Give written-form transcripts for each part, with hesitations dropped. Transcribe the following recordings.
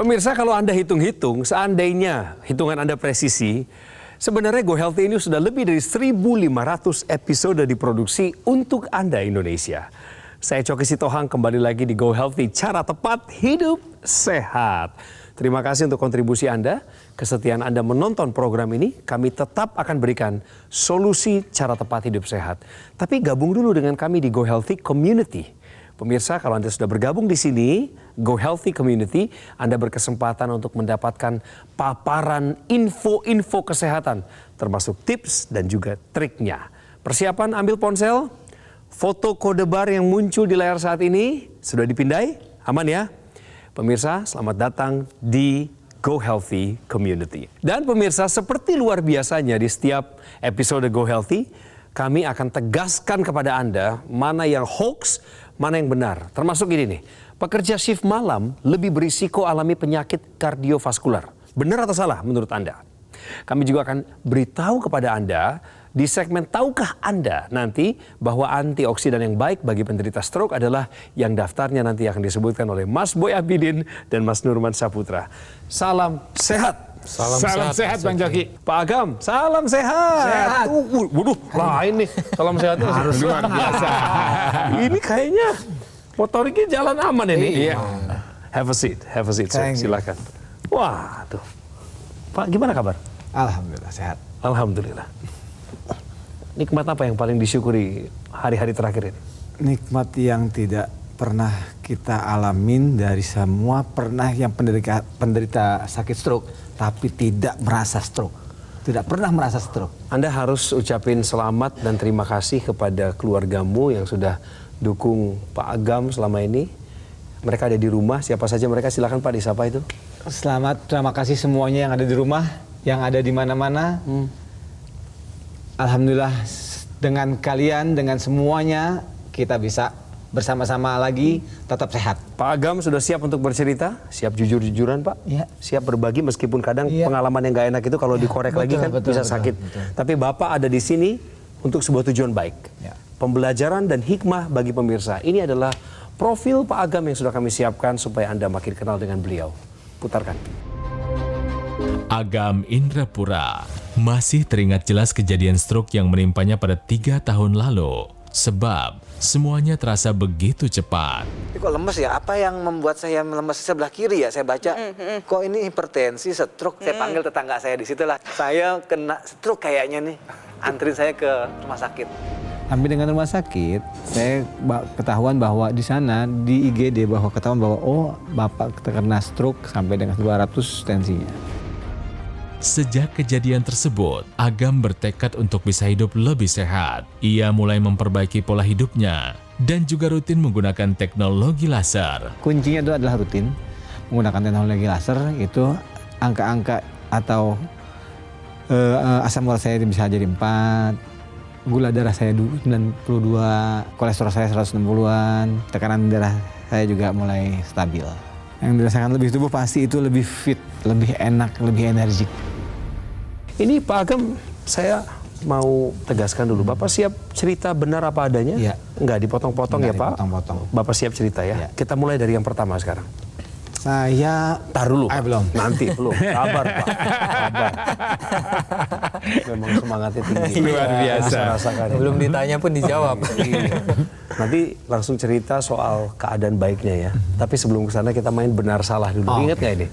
Pemirsa, kalau Anda hitung-hitung, seandainya hitungan Anda presisi, sebenarnya Go Healthy ini sudah lebih dari 1.500 episode diproduksi untuk Anda Indonesia. Saya Coki Sitohang kembali lagi di Go Healthy, cara tepat hidup sehat. Terima kasih untuk kontribusi Anda, kesetiaan Anda menonton program ini. Kami tetap akan berikan solusi cara tepat hidup sehat. Tapi gabung dulu dengan kami di Go Healthy Community. Pemirsa, kalau Anda sudah bergabung di sini, Go Healthy Community, Anda berkesempatan untuk mendapatkan paparan info-info kesehatan, termasuk tips dan juga triknya. Persiapan ambil ponsel, foto kode bar yang muncul di layar saat ini, sudah dipindai? Aman ya? Pemirsa, selamat datang di Go Healthy Community. Dan pemirsa, seperti luar biasanya di setiap episode Go Healthy, kami akan tegaskan kepada Anda mana yang hoax, mana yang benar. Termasuk ini nih, pekerja shift malam lebih berisiko alami penyakit kardiovaskular. Benar atau salah menurut Anda? Kami juga akan beritahu kepada Anda di segmen Tahukah Anda nanti bahwa antioksidan yang baik bagi penderita stroke adalah yang daftarnya nanti akan disebutkan oleh Mas Boy Abidin dan Mas Nurman Saputra. Salam sehat. Salam sehat Bang Joki. Pak Agam, salam sehat. Waduh, lain nih. Salam sehatnya harus luar biasa. Ini kayaknya motoriknya jalan aman ini. Iya. Have a seat, silakan. Wah, tuh. Pak, gimana kabar? Alhamdulillah sehat. Alhamdulillah. Nikmat apa yang paling disyukuri hari-hari terakhir ini? Nikmat yang tidak pernah kita alamin dari semua pernah yang penderita sakit stroke tapi tidak merasa stroke. Tidak pernah merasa stroke. Anda harus ucapin selamat dan terima kasih kepada keluargamu yang sudah dukung Pak Agam selama ini. Mereka ada di rumah, siapa saja mereka, silakan Pak disapa itu. Selamat, terima kasih semuanya yang ada di rumah, yang ada di mana-mana. Alhamdulillah dengan kalian, dengan semuanya kita bisa bersama-sama lagi tetap sehat. Pak Agam sudah siap untuk bercerita? Siap jujur-jujuran Pak? Ya. Siap berbagi meskipun kadang pengalaman yang gak enak itu kalau dikorek lagi kan bisa sakit. Tapi Bapak ada di sini untuk sebuah tujuan baik. Ya. Pembelajaran dan hikmah bagi pemirsa. Ini adalah profil Pak Agam yang sudah kami siapkan supaya Anda makin kenal dengan beliau. Putarkan. Agam Indrapura masih teringat jelas kejadian stroke yang menimpanya pada 3 tahun lalu. Sebab semuanya terasa begitu cepat. Kok lemes ya? Apa yang membuat saya lemes sebelah kiri ya? Saya baca, kok ini hipertensi, stroke. Saya panggil tetangga saya di situlah. Saya kena stroke kayaknya nih. Antrin saya ke rumah sakit. Sampai dengan rumah sakit, saya ketahuan bahwa di sana di IGD bahwa ketahuan bahwa oh Bapak terkena stroke sampai dengan 200 tensinya. Sejak kejadian tersebut, Agam bertekad untuk bisa hidup lebih sehat. Ia mulai memperbaiki pola hidupnya dan juga rutin menggunakan teknologi laser. Kuncinya itu adalah rutin menggunakan teknologi laser. Itu angka-angka atau asam urat saya bisa jadi 4, gula darah saya 92, kolesterol saya 160-an, tekanan darah saya juga mulai stabil. Yang dirasakan lebih tubuh pasti itu lebih fit, lebih enak, lebih energik. Ini Pak Agam, saya mau tegaskan dulu. Bapak siap cerita benar apa adanya? Iya. Enggak dipotong-potong ya Pak? Dipotong-potong. Bapak siap cerita ya? Iya. Kita mulai dari yang pertama sekarang. Saya Tar dulu. belum. Nanti belum. Sabar Pak. Sabar. Memang semangatnya tinggi. Luar biasa. Saya rasakan. Belum ditanya pun dijawab. Iya. Nanti langsung cerita soal keadaan baiknya ya. Tapi sebelum ke sana kita main benar salah dulu. Ingat nggak ini?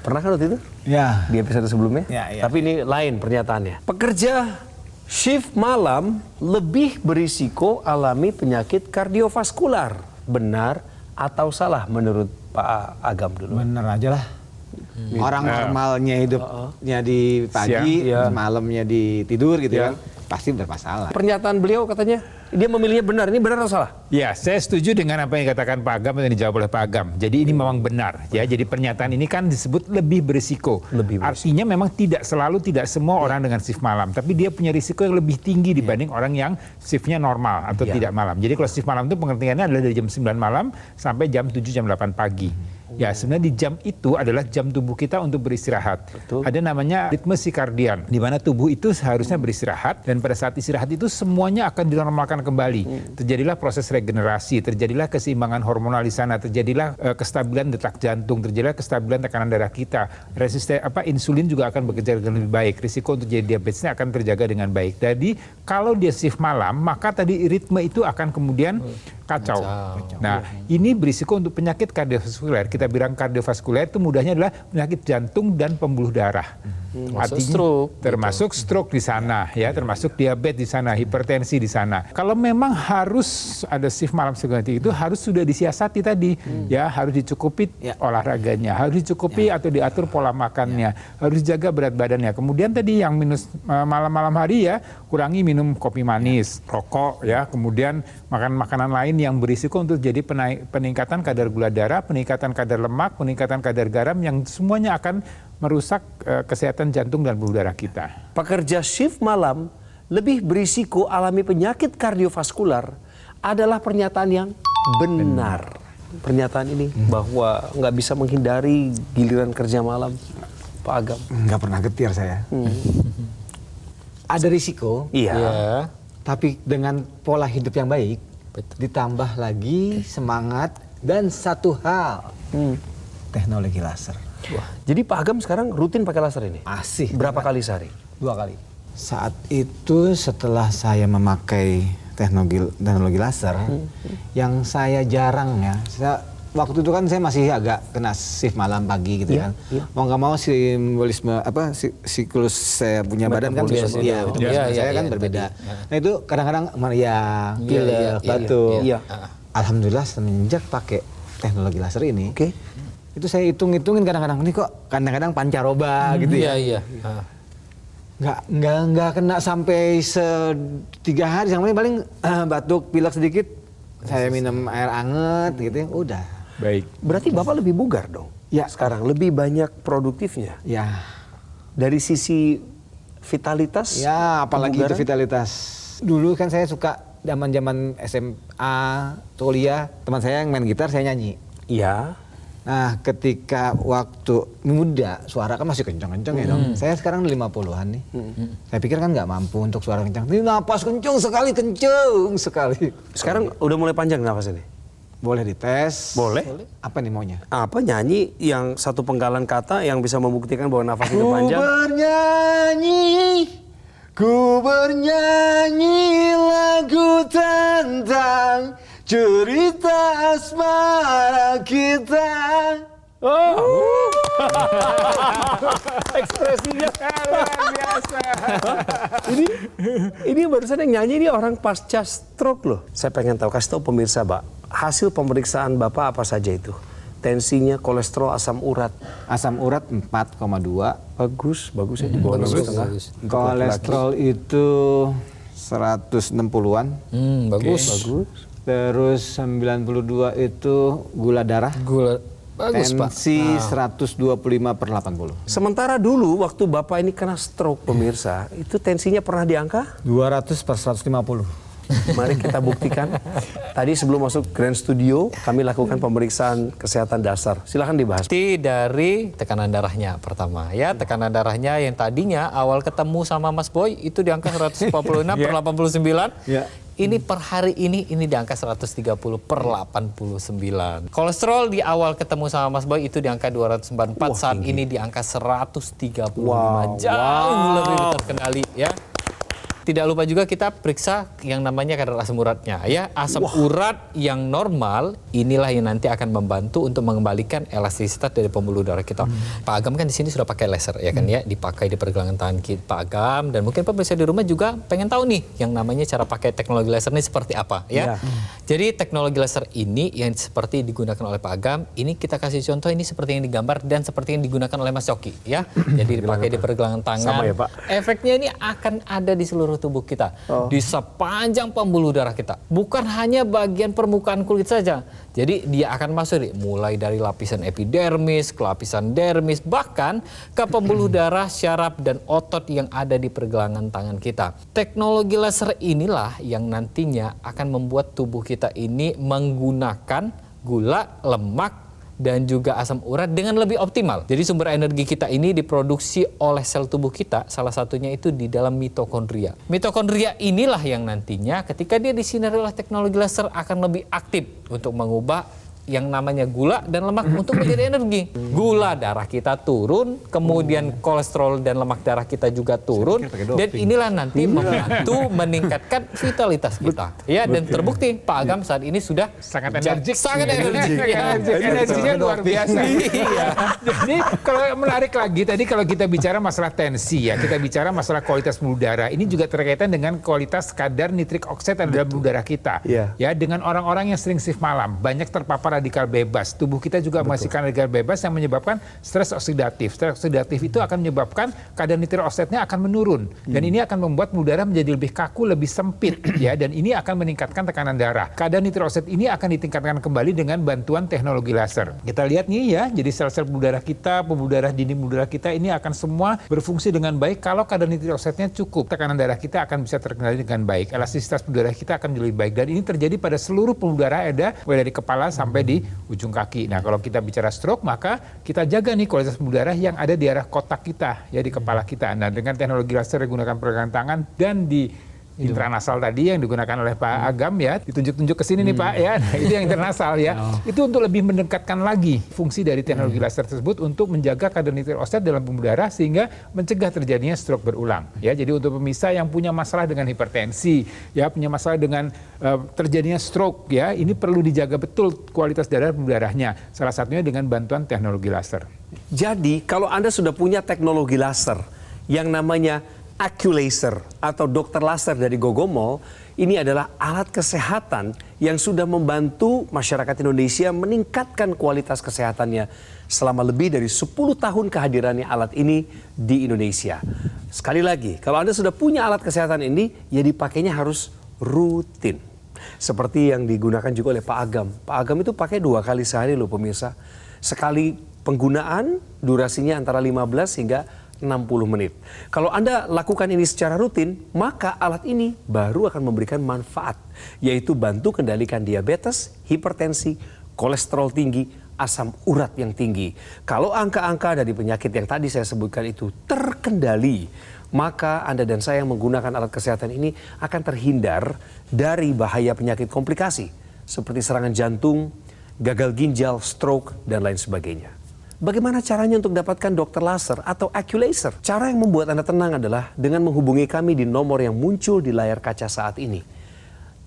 Pernah kan waktu itu? ya Di episode sebelumnya? Ya. Tapi ini lain pernyataannya. Pekerja shift malam lebih berisiko alami penyakit kardiovaskular. Benar atau salah menurut Pak Agam dulu? bener aja lah. Orang normalnya hidupnya di pagi, malamnya di tidur gitu kan, pasti bermasalah. Pernyataan beliau katanya dia memilihnya benar. Ini benar atau salah? Ya, saya setuju dengan apa yang dikatakan Pak Agam dan dijawab oleh Pak Agam. Jadi ini memang benar ya. Jadi pernyataan ini kan disebut lebih berisiko. Artinya memang tidak selalu tidak semua orang dengan shift malam, tapi dia punya risiko yang lebih tinggi dibanding orang yang shiftnya normal atau tidak malam. Jadi kalau shift malam itu pengertiannya adalah dari jam 9 malam sampai jam 7 jam 8 pagi. Ya, sebenarnya di jam itu adalah jam tubuh kita untuk beristirahat. Betul. Ada namanya ritme sikardian, di mana tubuh itu seharusnya beristirahat dan pada saat istirahat itu semuanya akan dinormalkan akan kembali. Terjadilah proses regenerasi, terjadilah keseimbangan hormonal di sana, terjadilah kestabilan detak jantung, terjadilah kestabilan tekanan darah kita. Insulin juga akan bekerja dengan lebih baik. Risiko untuk jadi diabetesnya akan terjaga dengan baik. Jadi kalau dia shift malam, maka tadi ritme itu akan kemudian kacau. Nah, ini berisiko untuk penyakit kardiovaskuler. Kita bilang kardiovaskuler itu mudahnya adalah penyakit jantung dan pembuluh darah. Artinya stroke, termasuk stroke di sana, ya, termasuk diabetes di sana, hipertensi di sana. Kalau memang harus ada shift malam seperti itu, harus sudah disiasati tadi, ya, harus dicukupi olahraganya, harus dicukupi atau diatur pola makannya, harus jaga berat badannya. Kemudian tadi yang minus malam-malam hari ya, kurangi minum kopi manis, rokok, ya, kemudian makan makanan lain yang berisiko untuk jadi peningkatan kadar gula darah, peningkatan kadar lemak, peningkatan kadar garam yang semuanya akan merusak kesehatan jantung dan pembuluh darah kita. Pekerja shift malam lebih berisiko alami penyakit kardiovaskular adalah pernyataan yang benar. Pernyataan ini bahwa nggak bisa menghindari giliran kerja malam, Pak Agam. Nggak pernah getir saya. Ada risiko, Iya. tapi dengan pola hidup yang baik, ditambah lagi semangat dan satu hal, teknologi laser. Wah, jadi Pak Agam sekarang rutin pakai laser ini? Masih. Berapa kali sehari? 2 kali. Saat itu setelah saya memakai teknologi laser, yang saya jarang ya, waktu itu kan saya masih agak kena shift malam pagi gitu kan. Mau nggak mau simbolisme siklus saya punya badan kan saya kan berbeda. Nah itu kadang-kadang pilek, batuk. Alhamdulillah semenjak pakai teknologi laser ini, itu saya hitung-hitungin kadang-kadang ini kok kadang-kadang pancaroba gitu ya. Nggak kena sampai 3 hari, yang paling batuk pilek sedikit, saya minum air anget gitu ya, udah. Baik. Berarti Bapak lebih bugar dong? Ya. Sekarang lebih banyak produktifnya? Ya. Dari sisi vitalitas? Ya, apalagi itu kebugaran? vitalitas. Dulu kan saya suka zaman-zaman SMA, kuliah, teman saya yang main gitar, saya nyanyi. Iya. Nah, ketika waktu muda, suara kan masih kencang-kencang ya dong. Saya sekarang 50-an nih. Saya pikir kan nggak mampu untuk suara kencang. Ini napas kencang sekali. Sekarang udah mulai panjang nafas ini? Boleh dites. Boleh. Apa nih maunya? Apa nyanyi yang satu penggalan kata yang bisa membuktikan bahwa nafas itu panjang? Ku bernyanyi lagu tentang cerita asmara kita. Ekspresinya luar biasa. Ini barusan yang nyanyi ini orang pasca stroke loh. Saya pengen tahu, kasih tahu pemirsa, Pak, hasil pemeriksaan Bapak apa saja itu? Tensinya, kolesterol, asam urat. Asam urat 4,2. Bagus ya, di bawah 6,5. Kolesterol itu 160-an. Bagus. Terus 92 itu gula darah. Bagus, Pak. Tensi 125/80. Sementara dulu waktu Bapak ini kena stroke, pemirsa, itu tensinya pernah di angka? 200/150. Mari kita buktikan. Tadi sebelum masuk Grand Studio, kami lakukan pemeriksaan kesehatan dasar. Silahkan dibahas. Dari tekanan darahnya pertama ya, tekanan darahnya yang tadinya awal ketemu sama Mas Boy itu di angka 146/89. Ini per hari ini di angka 130/89. Kolesterol di awal ketemu sama Mas Boy itu di angka 244, saat ini di angka 135. Jauh lebih terkendali ya. Tidak lupa juga kita periksa yang namanya kadar asam uratnya ya. Asam urat yang normal inilah yang nanti akan membantu untuk mengembalikan elastisitas dari pembuluh darah kita. Pak Agam kan di sini sudah pakai laser ya kan ya, dipakai di pergelangan tangan Pak Agam, dan mungkin pemirsa di rumah juga pengen tahu nih yang namanya cara pakai teknologi laser ini seperti apa ya. Jadi teknologi laser ini yang seperti digunakan oleh Pak Agam, ini kita kasih contoh, ini seperti yang digambar dan seperti yang digunakan oleh Mas Coki ya. Jadi dipakai di pergelangan tangan. Sama ya, Pak? Efeknya ini akan ada di seluruh tubuh kita, di sepanjang pembuluh darah kita, bukan hanya bagian permukaan kulit saja. Jadi dia akan masuk mulai dari lapisan epidermis ke lapisan dermis, bahkan ke pembuluh darah, syaraf dan otot yang ada di pergelangan tangan kita. Teknologi laser inilah yang nantinya akan membuat tubuh kita ini menggunakan gula, lemak dan juga asam urat dengan lebih optimal. Jadi sumber energi kita ini diproduksi oleh sel tubuh kita, salah satunya itu di dalam mitokondria. Mitokondria inilah yang nantinya ketika dia disinari oleh teknologi laser akan lebih aktif untuk mengubah yang namanya gula dan lemak untuk menjadi energi. Gula darah kita turun, kemudian kolesterol dan lemak darah kita juga turun, dan inilah nanti membantu meningkatkan vitalitas kita. Ya, dan terbukti Pak Agam saat ini sudah Sangat energik. sangat energik. Energinya luar biasa. Iya. Jadi kalau menarik lagi, tadi kalau kita bicara masalah tensi ya, kita bicara masalah kualitas pembuluh darah, ini juga terkaitan dengan kualitas kadar nitrik oksid dalam pembuluh darah kita. Iya. Ya, dengan orang-orang yang sering shift malam, banyak terpapar radikal bebas. Tubuh kita juga menghasilkan radikal bebas yang menyebabkan stres oksidatif. Stres oksidatif itu akan menyebabkan kadar nitrik oksidnya akan menurun. Dan ini akan membuat pembuluh darah menjadi lebih kaku, lebih sempit ya, dan ini akan meningkatkan tekanan darah. Kadar nitrik oksid ini akan ditingkatkan kembali dengan bantuan teknologi laser. Kita lihat nih ya, jadi sel-sel pembuluh darah kita, pembuluh darah dinding pembuluh darah kita ini akan semua berfungsi dengan baik kalau kadar nitrik oksidnya cukup. Tekanan darah kita akan bisa terkendali dengan baik. Elastisitas pembuluh darah kita akan lebih baik, dan ini terjadi pada seluruh pembuluh darah ada mulai dari kepala sampai di ujung kaki. Nah, kalau kita bicara stroke, maka kita jaga nih kualitas pembuluh darah yang ada di arah kotak kita, ya di kepala kita. Nah, dengan teknologi laser yang digunakan pergelangan tangan dan di intranasal tadi yang digunakan oleh Pak Agam ya, ditunjuk-tunjuk ke sini nih Pak ya. Nah, itu yang intranasal ya. Itu untuk lebih mendekatkan lagi fungsi dari teknologi laser tersebut untuk menjaga kadar nitrik oksid dalam pembuluh darah sehingga mencegah terjadinya stroke berulang. Ya, jadi untuk pemirsa yang punya masalah dengan hipertensi, ya punya masalah dengan terjadinya stroke ya, ini perlu dijaga betul kualitas darah pembuluh darahnya. Salah satunya dengan bantuan teknologi laser. Jadi kalau Anda sudah punya teknologi laser yang namanya Acculaser atau dokter laser dari Gogomol, ini adalah alat kesehatan yang sudah membantu masyarakat Indonesia meningkatkan kualitas kesehatannya selama lebih dari 10 tahun kehadirannya alat ini di Indonesia. Sekali lagi, kalau Anda sudah punya alat kesehatan ini, ya dipakainya harus rutin. Seperti yang digunakan juga oleh Pak Agam. Pak Agam itu pakai 2 kali sehari loh pemirsa. Sekali penggunaan durasinya antara 15 hingga 60 menit. Kalau Anda lakukan ini secara rutin, maka alat ini baru akan memberikan manfaat, yaitu bantu kendalikan diabetes, hipertensi, kolesterol tinggi, asam urat yang tinggi. Kalau angka-angka dari penyakit yang tadi saya sebutkan itu terkendali, maka Anda dan saya yang menggunakan alat kesehatan ini akan terhindar dari bahaya penyakit komplikasi, seperti serangan jantung, gagal ginjal, stroke, dan lain sebagainya. Bagaimana caranya untuk dapatkan dokter laser atau Acculaser? Cara yang membuat Anda tenang adalah dengan menghubungi kami di nomor yang muncul di layar kaca saat ini.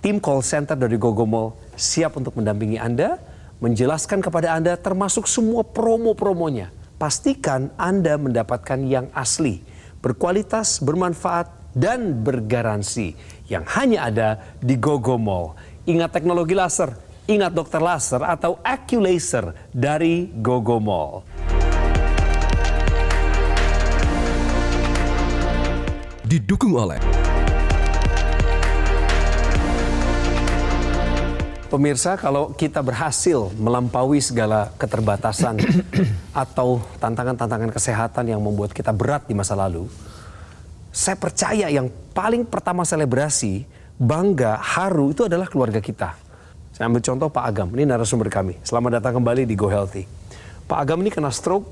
Tim call center dari Gogomol siap untuk mendampingi Anda, menjelaskan kepada Anda termasuk semua promo-promonya. Pastikan Anda mendapatkan yang asli, berkualitas, bermanfaat, dan bergaransi yang hanya ada di Gogomol. Ingat teknologi laser. Ingat dokter laser atau Acculaser dari Gogomol. Didukung oleh Pemirsa, kalau kita berhasil melampaui segala keterbatasan atau tantangan-tantangan kesehatan yang membuat kita berat di masa lalu, saya percaya yang paling pertama selebrasi, bangga, haru itu adalah keluarga kita. Saya ambil contoh Pak Agam, ini narasumber kami. Selamat datang kembali di Go Healthy. Pak Agam ini kena stroke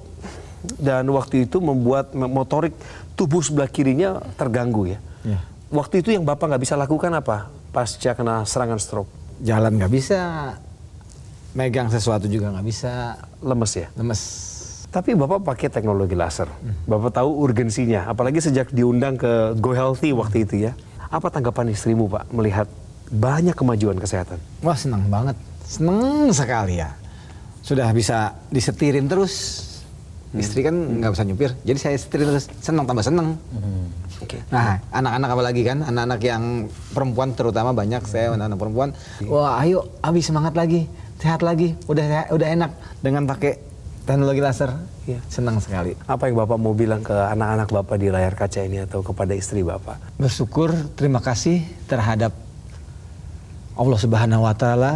dan waktu itu membuat motorik tubuh sebelah kirinya terganggu ya. Waktu itu yang Bapak nggak bisa lakukan apa pasca kena serangan stroke? Jalan nggak bisa, megang sesuatu juga nggak bisa. Lemes ya? Lemes. Tapi Bapak pakai teknologi laser. Bapak tahu urgensinya, apalagi sejak diundang ke Go Healthy waktu itu ya. Apa tanggapan istrimu Pak melihat banyak kemajuan kesehatan? Wah, senang banget. Senang sekali ya. Sudah bisa disetirin terus. Istri kan nggak bisa nyupir, jadi saya setirin terus. Senang tambah senang. Nah, anak-anak apalagi kan, anak-anak yang perempuan terutama banyak, saya anak-anak perempuan. Wah, ayo, Abi semangat lagi, sehat lagi, udah enak dengan pakai teknologi laser. Senang sekali. Apa yang Bapak mau bilang ke anak-anak Bapak di layar kaca ini atau kepada istri Bapak? Bersyukur, terima kasih terhadap Allah Subhanahu wa Ta'ala.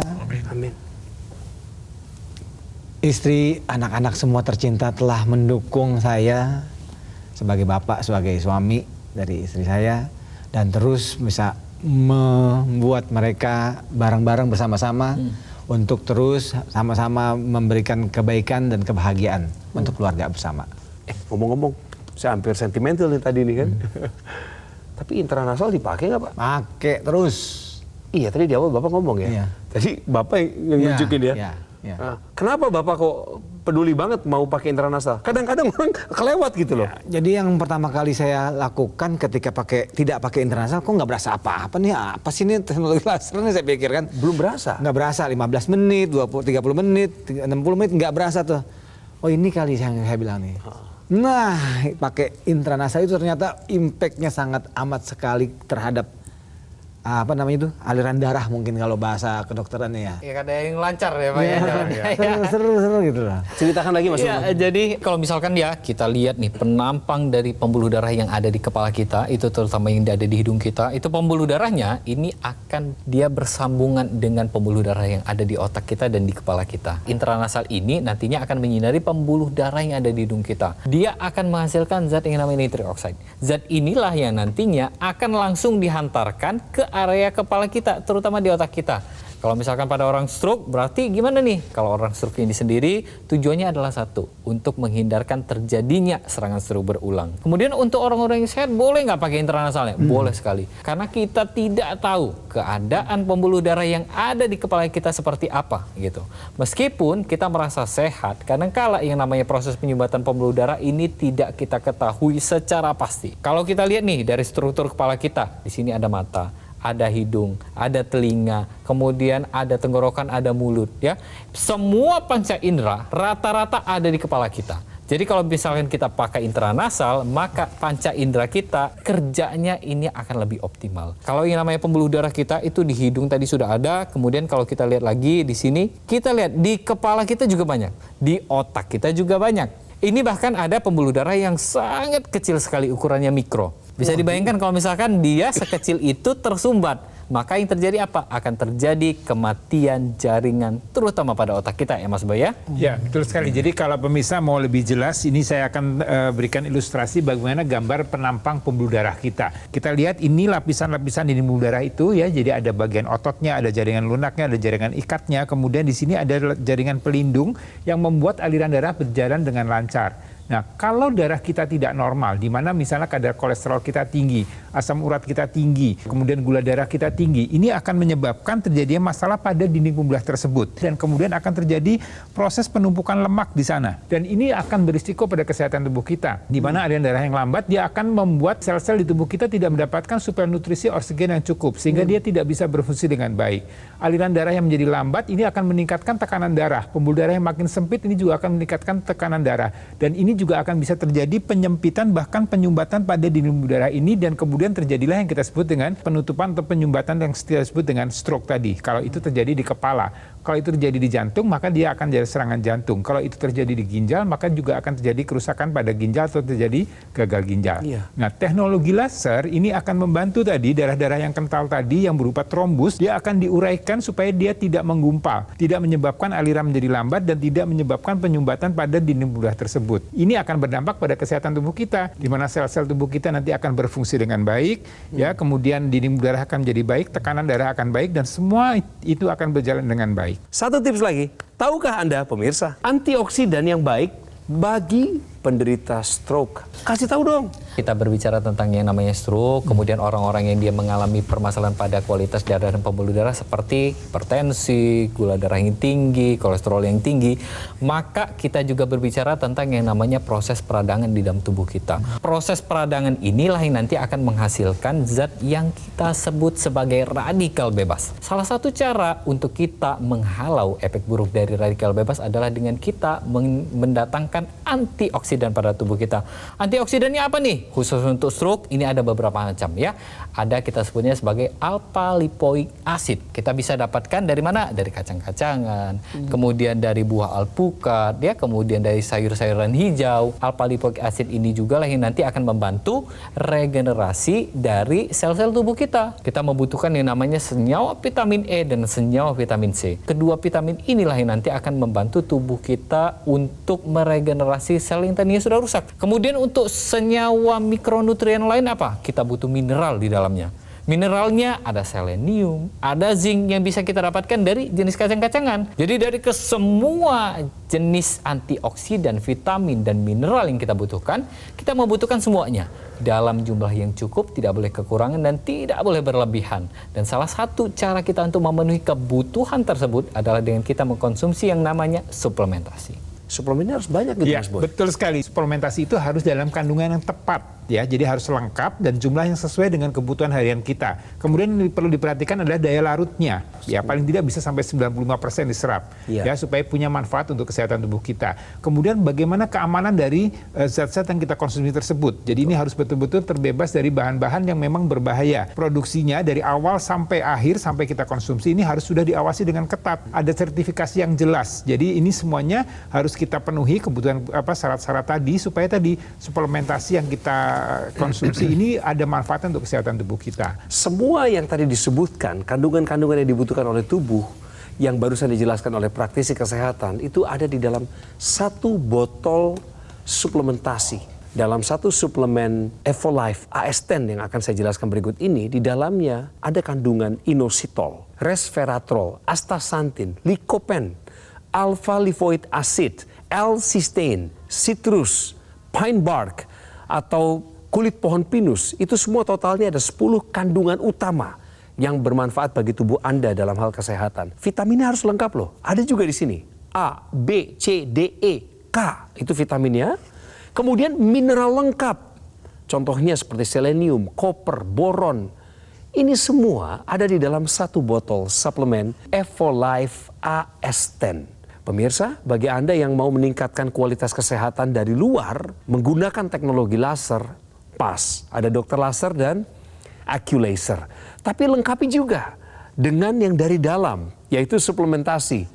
Amin. Istri, anak-anak semua tercinta telah mendukung saya sebagai bapak, sebagai suami dari istri saya, dan terus bisa membuat mereka bareng-bareng bersama-sama untuk terus sama-sama memberikan kebaikan dan kebahagiaan untuk keluarga bersama. Ngomong-ngomong, saya hampir sentimental nih tadi nih kan. Tapi intranasal dipakai nggak Pak? Pakai terus. Iya, tadi di awal Bapak ngomong ya. Iya. Tadi Bapak yang Iya, nunjukin ya. iya, iya. Nah, kenapa Bapak kok peduli banget mau pakai intranasal? Kadang-kadang orang kelewat gitu loh. Jadi yang pertama kali saya lakukan ketika tidak pakai intranasal, kok nggak berasa apa-apa nih? Apa sih ini teknologi laser nih saya pikir kan? Belum berasa. Nggak berasa, 15 menit, 20, 30 menit, 60 menit nggak berasa tuh. Oh ini kali yang saya bilang nih. Nah, pakai intranasal itu ternyata impact-nya sangat amat sekali terhadap apa namanya itu, aliran darah mungkin kalau bahasa kedokterannya ya. Ya ada yang lancar ya Pak ya jalannya. Seru gitu lah. Ceritakan lagi Mas Ya, Lukman. jadi kalau misalkan ya kita lihat nih penampang dari pembuluh darah yang ada di kepala kita, itu terutama yang ada di hidung kita, itu pembuluh darahnya ini akan dia bersambungan dengan pembuluh darah yang ada di otak kita dan di kepala kita. Intranasal ini nantinya akan menyinari pembuluh darah yang ada di hidung kita. Dia akan menghasilkan zat yang namanya nitric oxide. Zat inilah yang nantinya akan langsung dihantarkan ke area kepala kita, terutama di otak kita. Kalau misalkan pada orang stroke, berarti gimana nih? Kalau orang stroke ini sendiri, tujuannya adalah satu, untuk menghindarkan terjadinya serangan stroke berulang. Kemudian untuk orang-orang yang sehat, boleh nggak pakai intranasalnya? Boleh sekali. Karena kita tidak tahu keadaan pembuluh darah yang ada di kepala kita seperti apa, gitu. Meskipun kita merasa sehat, kadang-kala yang namanya proses penyumbatan pembuluh darah ini tidak kita ketahui secara pasti. Kalau kita lihat nih dari struktur kepala kita, di sini ada mata, ada hidung, ada telinga, kemudian ada tenggorokan, ada mulut, ya. Semua panca indera rata-rata ada di kepala kita. Jadi kalau misalkan kita pakai intranasal, maka panca indera kita kerjanya ini akan lebih optimal. Kalau yang namanya pembuluh darah kita itu di hidung tadi sudah ada, kemudian kalau kita lihat lagi di sini, kita lihat di kepala kita juga banyak, di otak kita juga banyak. Ini bahkan ada pembuluh darah yang sangat kecil sekali, ukurannya mikro. Bisa dibayangkan kalau misalkan dia sekecil itu tersumbat, maka yang terjadi apa? Akan terjadi kematian jaringan, terutama pada otak kita ya Mas Boy ya? Ya, betul sekali. Jadi kalau pemirsa mau lebih jelas, ini saya akan berikan ilustrasi bagaimana gambar penampang pembuluh darah kita. Kita lihat ini lapisan-lapisan di pembuluh darah itu ya, jadi ada bagian ototnya, ada jaringan lunaknya, ada jaringan ikatnya, kemudian di sini ada jaringan pelindung yang membuat aliran darah berjalan dengan lancar. Nah, kalau darah kita tidak normal, di mana misalnya kadar kolesterol kita tinggi, asam urat kita tinggi, kemudian gula darah kita tinggi, ini akan menyebabkan terjadinya masalah pada dinding pembuluh darah tersebut. Dan kemudian akan terjadi proses penumpukan lemak di sana. Dan ini akan berisiko pada kesehatan tubuh kita. Di mana aliran darah yang lambat, dia akan membuat sel-sel di tubuh kita tidak mendapatkan suplai nutrisi oksigen yang cukup, sehingga dia tidak bisa berfungsi dengan baik. Aliran darah yang menjadi lambat, ini akan meningkatkan tekanan darah. Pembuluh darah yang makin sempit, ini juga akan meningkatkan tekanan darah. Dan ini juga akan bisa terjadi penyempitan bahkan penyumbatan pada dinding pembuluh darah ini, dan kemudian terjadilah yang kita sebut dengan penutupan atau penyumbatan yang kita sebut dengan stroke tadi. Kalau itu terjadi di kepala, kalau itu terjadi di jantung, maka dia akan jadi serangan jantung. Kalau itu terjadi di ginjal, maka juga akan terjadi kerusakan pada ginjal atau terjadi gagal ginjal. Iya. Nah, teknologi laser ini akan membantu tadi darah-darah yang kental tadi yang berupa trombus, dia akan diuraikan supaya dia tidak menggumpal, tidak menyebabkan aliran menjadi lambat dan tidak menyebabkan penyumbatan pada dinding pembuluh darah tersebut. Ini akan berdampak pada kesehatan tubuh kita, di mana sel-sel tubuh kita nanti akan berfungsi dengan baik, ya, kemudian dinding pembuluh darah akan menjadi baik, tekanan darah akan baik, dan semua itu akan berjalan dengan baik. Satu tips lagi, tahukah Anda pemirsa, antioksidan yang baik bagi penderita stroke? Kasih tahu dong. Kita berbicara tentang yang namanya stroke, kemudian orang-orang yang dia mengalami permasalahan pada kualitas darah dan pembuluh darah seperti hipertensi, gula darah yang tinggi, kolesterol yang tinggi, maka kita juga berbicara tentang yang namanya proses peradangan di dalam tubuh kita. Proses peradangan inilah yang nanti akan menghasilkan zat yang kita sebut sebagai radikal bebas. Salah satu cara untuk kita menghalau efek buruk dari radikal bebas adalah dengan kita mendatangkan antioksidan pada tubuh kita. Antioksidannya apa nih? Khusus untuk stroke ini ada beberapa macam ya. Ada kita sebutnya sebagai alpha lipoic acid. Kita bisa dapatkan dari mana? Dari kacang-kacangan, kemudian dari buah alpukat, ya, kemudian dari sayur-sayuran hijau. Alpha lipoic acid ini juga lah yang nanti akan membantu regenerasi dari sel-sel tubuh kita. Kita membutuhkan yang namanya senyawa vitamin E dan senyawa vitamin C. Kedua vitamin inilah yang nanti akan membantu tubuh kita untuk meregenerasi sel yang tadinya sudah rusak. Kemudian untuk senyawa mikronutrien lain apa? Kita butuh mineral di dalamnya. Mineralnya ada selenium, ada zinc yang bisa kita dapatkan dari jenis kacang-kacangan. Jadi dari semua jenis antioksidan, vitamin, dan mineral yang kita butuhkan, kita membutuhkan semuanya dalam jumlah yang cukup, tidak boleh kekurangan dan tidak boleh berlebihan. Dan salah satu cara kita untuk memenuhi kebutuhan tersebut adalah dengan kita mengkonsumsi yang namanya suplementasi. Suplemennya harus banyak gitu, Ya, Mas Boy. betul sekali. Suplementasi itu harus dalam kandungan yang tepat, ya. Jadi harus lengkap dan jumlah yang sesuai dengan kebutuhan harian kita. Kemudian yang perlu diperhatikan adalah daya larutnya. Ya, paling tidak bisa sampai 95% diserap, Iya. ya, supaya punya manfaat untuk kesehatan tubuh kita. Kemudian bagaimana keamanan dari zat-zat yang kita konsumsi tersebut. Jadi ini harus betul-betul terbebas dari bahan-bahan yang memang berbahaya. Produksinya dari awal sampai akhir sampai kita konsumsi ini harus sudah diawasi dengan ketat. Ada sertifikasi yang jelas. Jadi ini semuanya harus kita penuhi kebutuhan syarat-syarat tadi supaya tadi suplementasi yang kita konsumsi ini ada manfaatnya untuk kesehatan tubuh kita. Semua yang tadi disebutkan, kandungan-kandungan yang dibutuhkan oleh tubuh, yang barusan dijelaskan oleh praktisi kesehatan, itu ada di dalam satu botol suplementasi. Dalam satu suplemen Evolife AS10 yang akan saya jelaskan berikut ini, di dalamnya ada kandungan inositol, resveratrol, astaxanthin, lycopene, alpha-lipoic acid, L-cysteine, citrus, pine bark, atau kulit pohon pinus. Itu semua totalnya ada 10 kandungan utama yang bermanfaat bagi tubuh Anda dalam hal kesehatan. Vitaminnya harus lengkap loh. Ada juga di sini. A, B, C, D, E, K. Itu vitaminnya. Kemudian mineral lengkap. Contohnya seperti selenium, koper, boron. Ini semua ada di dalam satu botol suplemen Evolife AS10. Pemirsa, bagi Anda yang mau meningkatkan kualitas kesehatan dari luar menggunakan teknologi laser, pas. Ada dokter laser dan AccuLaser. Tapi lengkapi juga dengan yang dari dalam, yaitu suplementasi.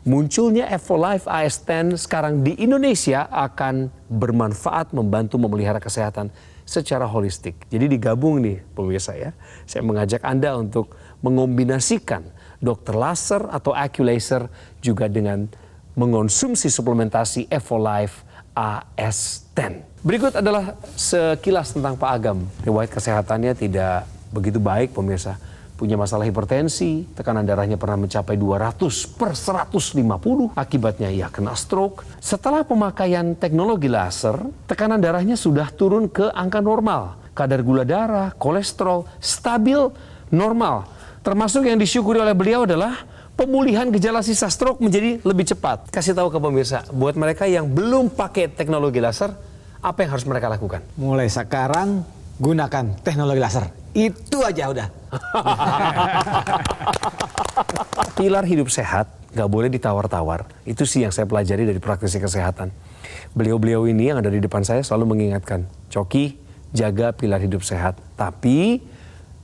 Munculnya Evolife AS10 sekarang di Indonesia akan bermanfaat membantu memelihara kesehatan secara holistik. Jadi digabung nih pemirsa ya. Saya mengajak Anda untuk mengombinasikan dokter laser atau AccuLaser juga dengan mengonsumsi suplementasi Evolife AS10. Berikut adalah sekilas tentang Pak Agam. Riwayat kesehatannya tidak begitu baik pemirsa. Punya masalah hipertensi, tekanan darahnya pernah mencapai 200/150. Akibatnya ia kena stroke. Setelah pemakaian teknologi laser, tekanan darahnya sudah turun ke angka normal. Kadar gula darah, kolesterol, stabil normal. Termasuk yang disyukuri oleh beliau adalah pemulihan gejala sisa stroke menjadi lebih cepat. Kasih tahu ke pemirsa, buat mereka yang belum pakai teknologi laser, apa yang harus mereka lakukan? Mulai sekarang gunakan teknologi laser. Itu aja udah. Pilar hidup sehat nggak boleh ditawar-tawar. Itu sih yang saya pelajari dari praktisi kesehatan. Beliau-beliau ini yang ada di depan saya selalu mengingatkan, Coki, jaga pilar hidup sehat. Tapi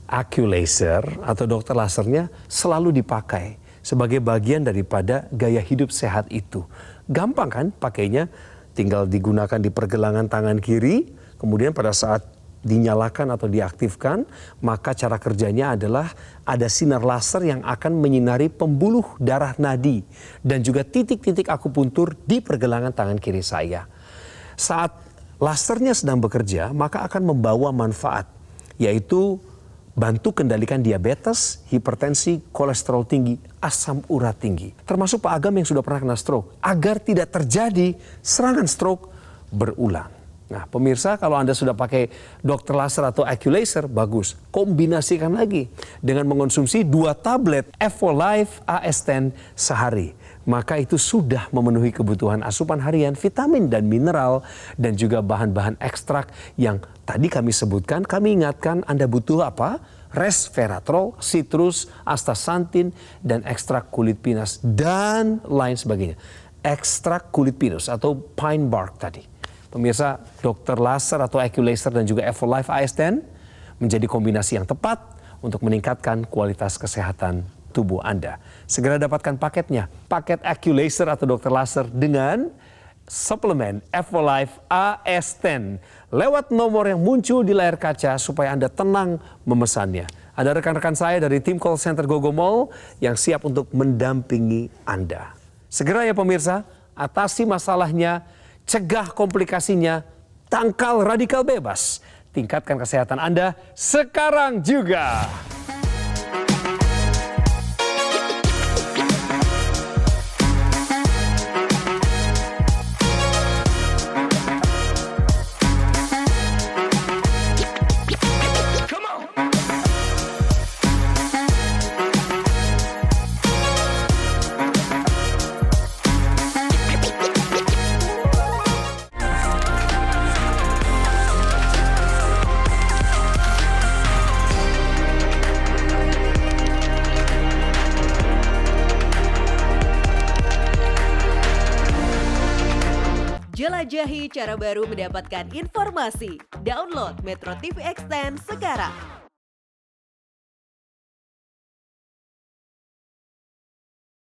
AccuLaser atau dokter lasernya selalu dipakai sebagai bagian daripada gaya hidup sehat itu. Gampang kan pakainya? Tinggal digunakan di pergelangan tangan kiri, kemudian pada saat dinyalakan atau diaktifkan, maka cara kerjanya adalah ada sinar laser yang akan menyinari pembuluh darah nadi dan juga titik-titik akupuntur di pergelangan tangan kiri saya. Saat lasernya sedang bekerja, maka akan membawa manfaat, yaitu bantu kendalikan diabetes, hipertensi, kolesterol tinggi, asam urat tinggi. Termasuk Pak Agam yang sudah pernah kena stroke, agar tidak terjadi serangan stroke berulang. Nah pemirsa, kalau Anda sudah pakai dokter laser atau AccuLaser, bagus. Kombinasikan lagi dengan mengonsumsi 2 tablet Evolife AS10 sehari. Maka itu sudah memenuhi kebutuhan asupan harian vitamin dan mineral dan juga bahan-bahan ekstrak yang tadi kami sebutkan. Kami ingatkan Anda butuh apa? Resveratrol, citrus, astaxanthin, dan ekstrak kulit pinus dan lain sebagainya. Ekstrak kulit pinus atau pine bark tadi. Pemirsa, dokter laser atau AccuLaser dan juga Evolife AS10 menjadi kombinasi yang tepat untuk meningkatkan kualitas kesehatan tubuh Anda. Segera dapatkan paketnya, paket AccuLaser atau dokter laser dengan suplemen Evolife AS10 lewat nomor yang muncul di layar kaca supaya Anda tenang memesannya. Ada rekan-rekan saya dari tim call center Gogomall yang siap untuk mendampingi Anda. Segera ya pemirsa, atasi masalahnya, cegah komplikasinya, tangkal radikal bebas. Tingkatkan kesehatan Anda sekarang juga. Jelajahi cara baru mendapatkan informasi. Download Metro TV Extend sekarang.